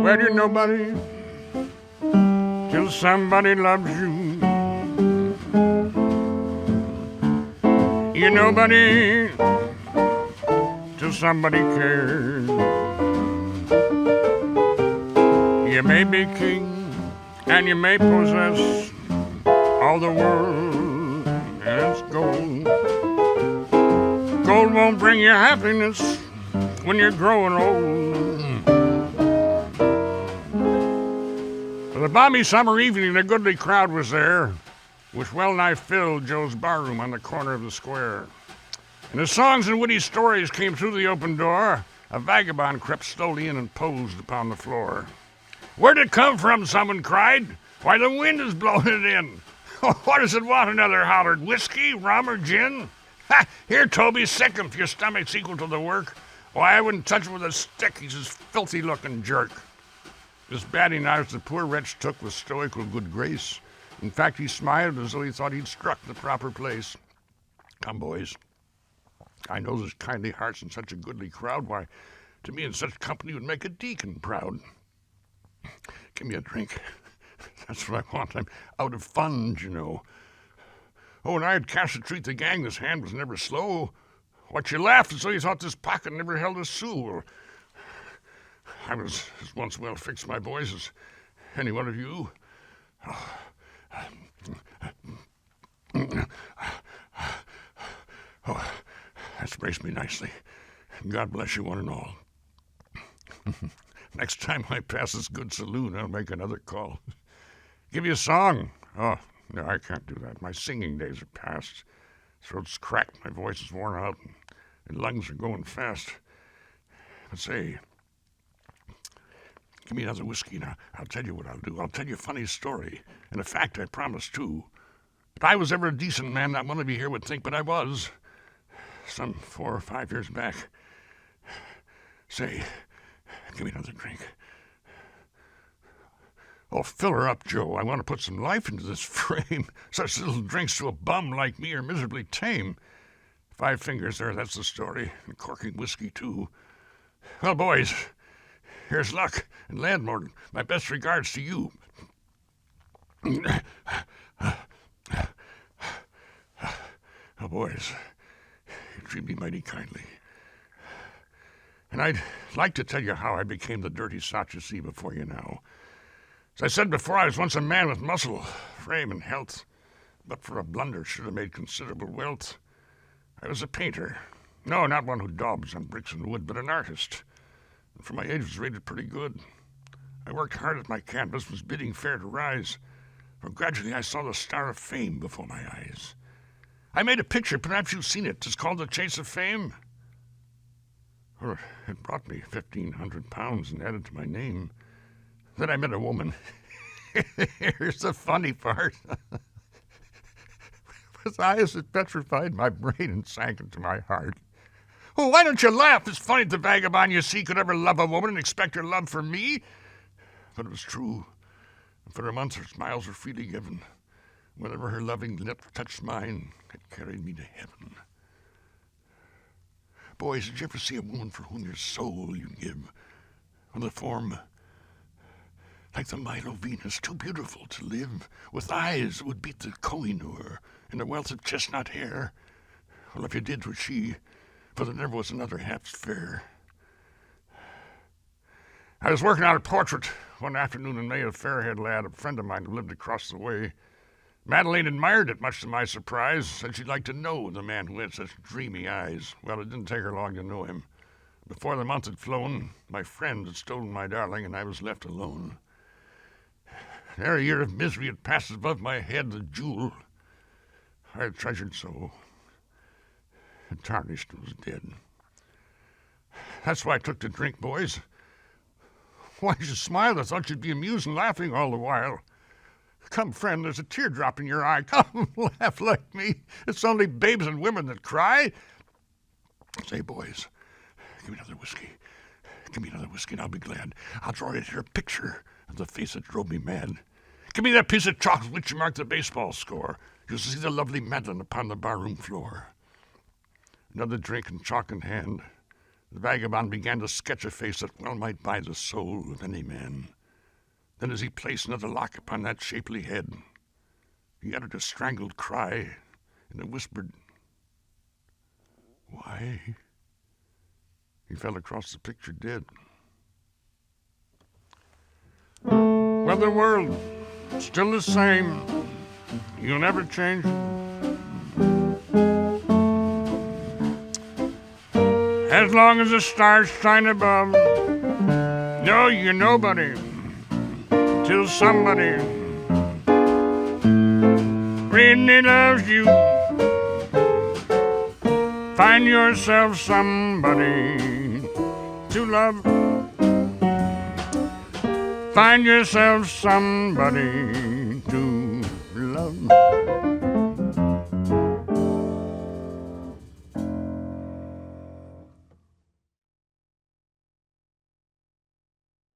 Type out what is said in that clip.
Well, you're nobody till somebody loves you. You're nobody till somebody cares. You may be king and you may possess all the world and its gold. Gold won't bring you happiness when you're growing old. For the balmy summer evening, a goodly crowd was there, which well nigh filled Joe's barroom on the corner of the square. And as songs and witty stories came through the open door, a vagabond crept slowly in and posed upon the floor. Where'd it come from? Someone cried. Why, the wind is blowing it in. What does it want? Another hollered. Whiskey, rum, or gin? Ha! Here, Toby, sick him if your stomach's equal to the work. Why, I wouldn't touch him with a stick. He's a filthy-looking jerk. This badinage the poor wretch took with stoical good grace. In fact, he smiled as though he thought he'd struck the proper place. Come, boys. I know there's kindly hearts in such a goodly crowd. Why, to me in such company would make a deacon proud. Give me a drink. That's what I want. I'm out of funds, you know. Oh, and I had cash to treat the gang. This hand was never slow. What, you laughed as though you thought this pocket never held a sou. I was as once well fixed, my boys, as any one of you. Oh, that's braced me nicely. God bless you one and all. Next time I pass this good saloon, I'll make another call. Give you a song. Oh, no, I can't do that. My singing days are past. Throat's cracked, my voice is worn out, and lungs are going fast. But say, give me another whiskey now. I'll tell you what I'll do. I'll tell you a funny story, and a fact I promise, too. If I was ever a decent man, not one of you here would think, but I was. Some 4 or 5 years back. Say, give me another drink. Oh, fill her up, Joe. I want to put some life into this frame. Such little drinks to a bum like me are miserably tame. 5 fingers there, that's the story. And corking whiskey, too. Well, boys, here's luck. And landlord, my best regards to you. Oh, boys, you treat me mighty kindly. And I'd like to tell you how I became the dirty sot you see before you now. As I said before, I was once a man with muscle, frame, and health, but for a blunder should have made considerable wealth. I was a painter. No, not one who daubs on bricks and wood, but an artist. And for my age was rated pretty good. I worked hard at my canvas, was bidding fair to rise, for gradually I saw the star of fame before my eyes. I made a picture, perhaps you've seen it. It's called The Chase of Fame. Well, it brought me 1,500 pounds and added to my name. Then I met a woman. Here's the funny part. With eyes that petrified my brain and sank into my heart. Oh, why don't you laugh? It's funny the vagabond you see could ever love a woman and expect her love for me. But it was true. And for a month her smiles were freely given. Whenever her loving lips touched mine, it carried me to heaven. Boys, did you ever see a woman for whom your soul you give? With a form like the Milo Venus, too beautiful to live, with eyes that would beat the Koh-i-Noor, and a wealth of chestnut hair. Well, if you did, 'twas she, for there never was another half as fair. I was working on a portrait one afternoon in May, a fair-haired lad, a friend of mine who lived across the way. Madeline admired it, much to my surprise, said she'd like to know the man who had such dreamy eyes. Well, it didn't take her long to know him. Before the month had flown, my friend had stolen my darling, and I was left alone. Ere a year of misery had passed above my head, the jewel I had treasured so had tarnished and was dead. That's why I took to drink, boys. Why did you smile? I thought you'd be amused and laughing all the while. Come, friend, there's a teardrop in your eye. Come, laugh like me. It's only babes and women that cry. Say, boys, give me another whiskey. Give me another whiskey and I'll be glad. I'll draw you your picture of the face that drove me mad. Give me that piece of chalk with which you mark the baseball score. You'll see the lovely Madeline upon the barroom floor. Another drink and chalk in hand. The vagabond began to sketch a face that well might buy the soul of any man. Then as he placed another lock upon that shapely head, he uttered a strangled cry and a whispered, "Why?" He fell across the picture dead. Well, the world, still the same. You'll never change. As long as the stars shine above. No, you're nobody till somebody really loves you. Find yourself somebody to love. Find yourself somebody to love.